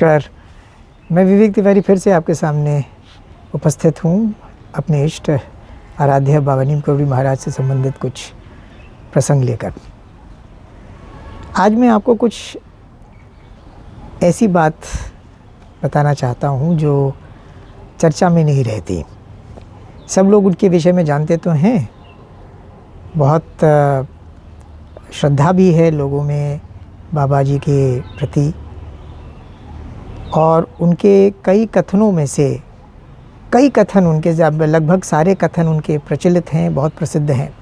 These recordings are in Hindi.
नमस्कार। मैं विवेक तिवारी फिर से आपके सामने उपस्थित हूँ अपने इष्ट आराध्य बाबा नीम करौड़ी महाराज से संबंधित कुछ प्रसंग लेकर। आज मैं आपको कुछ ऐसी बात बताना चाहता हूँ जो चर्चा में नहीं रहती। सब लोग उनके विषय में जानते तो हैं, बहुत श्रद्धा भी है लोगों में बाबा जी के प्रति, और उनके कई कथनों में से कई कथन उनके लगभग सारे कथन उनके प्रचलित हैं, बहुत प्रसिद्ध हैं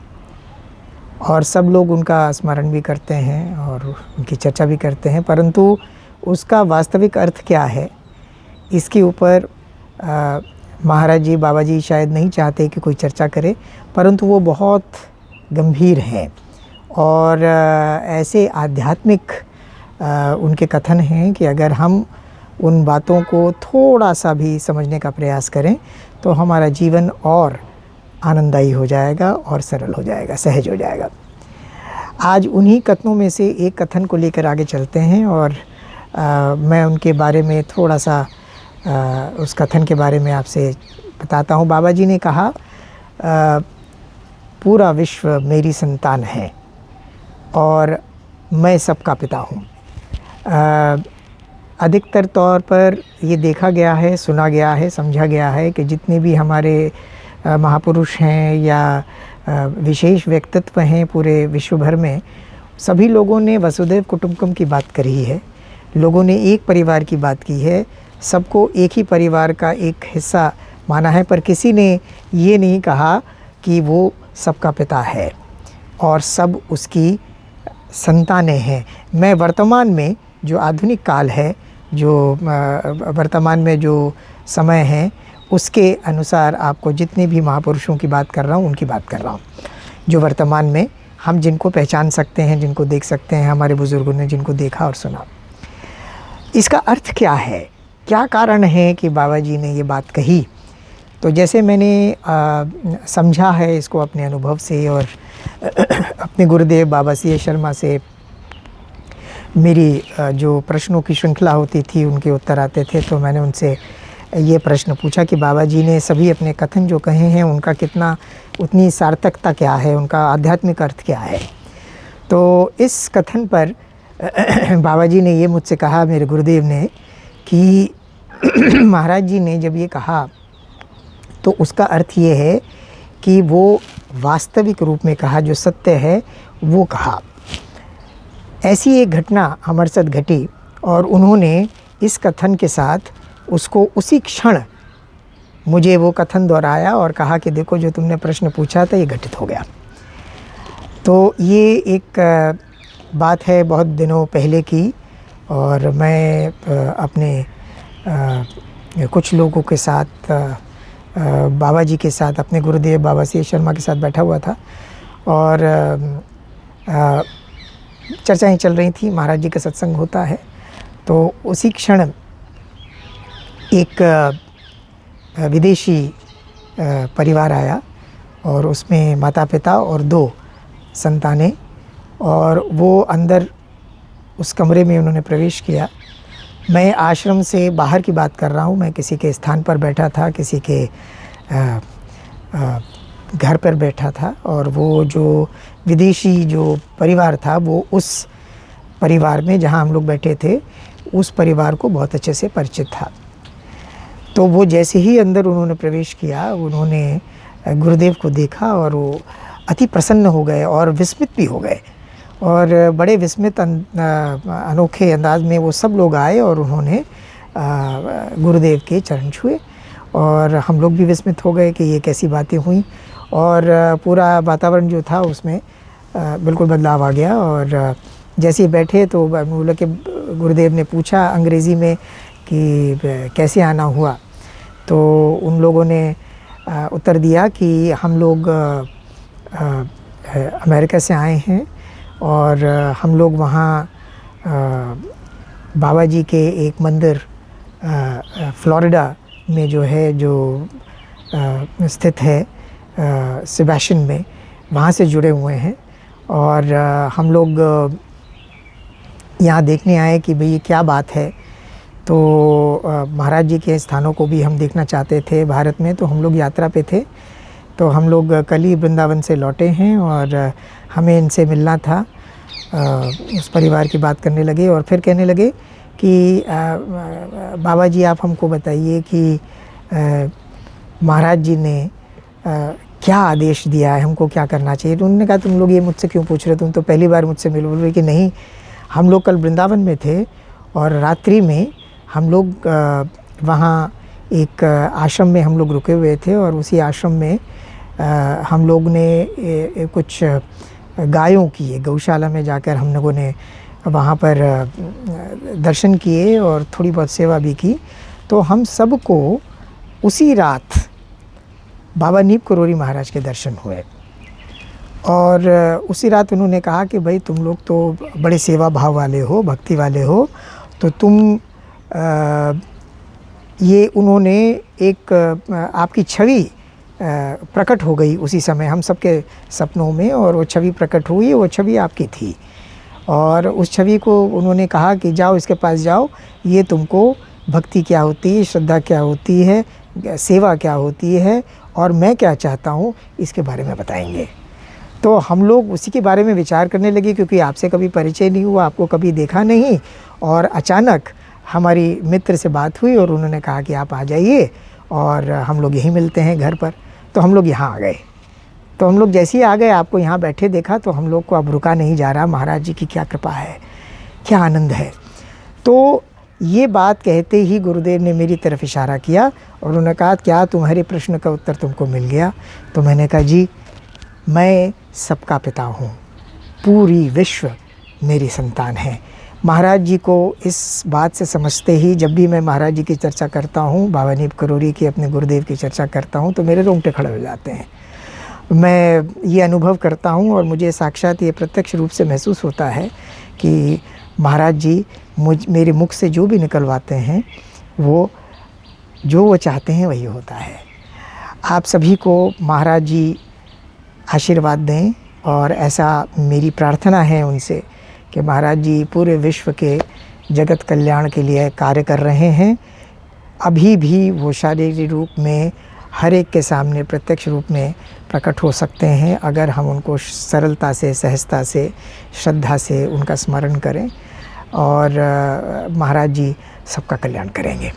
और सब लोग उनका स्मरण भी करते हैं और उनकी चर्चा भी करते हैं। परंतु उसका वास्तविक अर्थ क्या है, इसके ऊपर महाराज जी बाबा जी शायद नहीं चाहते कि कोई चर्चा करे, परंतु वो बहुत गंभीर हैं और ऐसे आध्यात्मिक उनके कथन हैं कि अगर हम उन बातों को थोड़ा सा भी समझने का प्रयास करें तो हमारा जीवन और आनंददायी हो जाएगा और सरल हो जाएगा, सहज हो जाएगा। आज उन्हीं कथनों में से एक कथन को लेकर आगे चलते हैं और मैं उनके बारे में थोड़ा सा उस कथन के बारे में आपसे बताता हूँ। बाबा जी ने कहा, पूरा विश्व मेरी संतान है और मैं सबका पिता हूँ। अधिकतर तौर पर ये देखा गया है, सुना गया है, समझा गया है कि जितने भी हमारे महापुरुष हैं या विशेष व्यक्तित्व हैं पूरे विश्व भर में, सभी लोगों ने वसुधैव कुटुंबकम की बात करी है। लोगों ने एक परिवार की बात की है, सबको एक ही परिवार का एक हिस्सा माना है, पर किसी ने ये नहीं कहा कि वो सबका पिता है और सब उसकी संतानें हैं। मैं वर्तमान में जो आधुनिक काल है, जो वर्तमान में जो समय है, उसके अनुसार आपको जितने भी महापुरुषों की बात कर रहा हूँ उनकी बात कर रहा हूँ, जो वर्तमान में हम जिनको पहचान सकते हैं, जिनको देख सकते हैं, हमारे बुज़ुर्गों ने जिनको देखा और सुना। इसका अर्थ क्या है, क्या कारण है कि बाबा जी ने ये बात कही? तो जैसे मैंने समझा है इसको अपने अनुभव से और अपने गुरुदेव बाबा सी एस शर्मा से मेरी जो प्रश्नों की श्रृंखला होती थी उनके उत्तर आते थे, तो मैंने उनसे ये प्रश्न पूछा कि बाबा जी ने सभी अपने कथन जो कहे हैं उनका कितना, उतनी सार्थकता क्या है, उनका आध्यात्मिक अर्थ क्या है। तो इस कथन पर बाबा जी ने ये मुझसे कहा, मेरे गुरुदेव ने, कि महाराज जी ने जब ये कहा तो उसका अर्थ ये है कि वो वास्तविक रूप में कहा, जो सत्य है वो कहा। ऐसी एक घटना हमारे साथ घटी और उन्होंने इस कथन के साथ उसको उसी क्षण मुझे वो कथन दोहराया और कहा कि देखो जो तुमने प्रश्न पूछा था ये घटित हो गया। तो ये एक बात है बहुत दिनों पहले की, और मैं अपने कुछ लोगों के साथ बाबा जी के साथ, अपने गुरुदेव बाबा सी एस शर्मा के साथ बैठा हुआ था और चर्चाएं चल रही थी, महाराज जी का सत्संग होता है। तो उसी क्षण एक विदेशी परिवार आया और उसमें माता पिता और 2 संतानें, और वो अंदर उस कमरे में उन्होंने प्रवेश किया। मैं आश्रम से बाहर की बात कर रहा हूँ, मैं किसी के स्थान पर बैठा था, किसी के घर पर बैठा था, और वो जो विदेशी जो परिवार था वो उस परिवार में जहाँ हम लोग बैठे थे उस परिवार को बहुत अच्छे से परिचित था। तो वो जैसे ही अंदर उन्होंने प्रवेश किया, उन्होंने गुरुदेव को देखा और वो अति प्रसन्न हो गए और विस्मित भी हो गए, और बड़े विस्मित अनोखे अंदाज में वो सब लोग आए और उन्होंने गुरुदेव के चरण छुए, और हम लोग भी विस्मित हो गए कि ये कैसी बातें हुई, और पूरा वातावरण जो था उसमें बिल्कुल बदलाव आ गया। और जैसे ही बैठे तो बोला कि गुरुदेव ने पूछा अंग्रेज़ी में कि कैसे आना हुआ, तो उन लोगों ने उत्तर दिया कि हम लोग अमेरिका से आए हैं और हम लोग वहाँ बाबा जी के एक मंदिर फ्लोरिडा में जो है, जो स्थित है सेबेस्टियन में, वहाँ से जुड़े हुए हैं, और हम लोग यहाँ देखने आए कि भाई ये क्या बात है। तो महाराज जी के स्थानों को भी हम देखना चाहते थे भारत में। तो हम लोग यात्रा पे थे, तो हम लोग कल ही वृंदावन से लौटे हैं और हमें इनसे मिलना था। उस परिवार की बात करने लगे और फिर कहने लगे कि बाबा जी आप हमको बताइए कि महाराज जी ने क्या आदेश दिया है, हमको क्या करना चाहिए। तो उन्होंने कहा तुम लोग ये मुझसे क्यों पूछ रहे, तुम तो पहली बार मुझसे मिल। बोल रहे कि नहीं, हम लोग कल वृंदावन में थे और रात्रि में हम लोग वहाँ एक आश्रम में हम लोग रुके हुए थे और उसी आश्रम में हम लोग ने कुछ गायों की गौशाला में जाकर हम लोगों ने वहाँ पर दर्शन किए और थोड़ी बहुत सेवा भी की। तो हम सबको उसी रात बाबा नीप करोरी महाराज के दर्शन हुए और उसी रात उन्होंने कहा कि भाई तुम लोग तो बड़े सेवा भाव वाले हो, भक्ति वाले हो, तो तुम ये उन्होंने एक आपकी छवि प्रकट हो गई उसी समय हम सबके सपनों में और वो छवि प्रकट हुई, वो छवि आपकी थी। और उस छवि को उन्होंने कहा कि जाओ इसके पास जाओ, ये तुमको भक्ति क्या होती है, श्रद्धा क्या होती है, सेवा क्या होती है और मैं क्या चाहता हूँ इसके बारे में बताएंगे। तो हम लोग उसी के बारे में विचार करने लगे, क्योंकि आपसे कभी परिचय नहीं हुआ, आपको कभी देखा नहीं, और अचानक हमारी मित्र से बात हुई और उन्होंने कहा कि आप आ जाइए और हम लोग यहीं मिलते हैं घर पर। तो हम लोग यहाँ आ गए। तो हम लोग जैसे ही आ गए, आपको यहाँ बैठे देखा तो हम लोग को अब रुका नहीं जा रहा, महाराज जी की क्या कृपा है, क्या आनंद है। तो ये बात कहते ही गुरुदेव ने मेरी तरफ इशारा किया और उन्होंने कहा क्या तुम्हारे प्रश्न का उत्तर तुमको मिल गया। तो मैंने कहा जी मैं सबका पिता हूँ, पूरी विश्व मेरी संतान है। महाराज जी को इस बात से समझते ही जब भी मैं महाराज जी की चर्चा करता हूँ, बाबा नीप करोरी की, अपने गुरुदेव की चर्चा करता हूँ, तो मेरे रोंगटे खड़े हो जाते हैं। मैं ये अनुभव करता हूँ और मुझे साक्षात ये प्रत्यक्ष रूप से महसूस होता है कि महाराज जी मेरे मुख से जो भी निकलवाते हैं वो जो वो चाहते हैं वही होता है। आप सभी को महाराज जी आशीर्वाद दें और ऐसा मेरी प्रार्थना है उनसे कि महाराज जी पूरे विश्व के जगत कल्याण के लिए कार्य कर रहे हैं। अभी भी वो शारीरिक रूप में हर एक के सामने प्रत्यक्ष रूप में प्रकट हो सकते हैं अगर हम उनको सरलता से, सहजता से, श्रद्धा से उनका स्मरण करें, और महाराज जी सबका कल्याण करेंगे।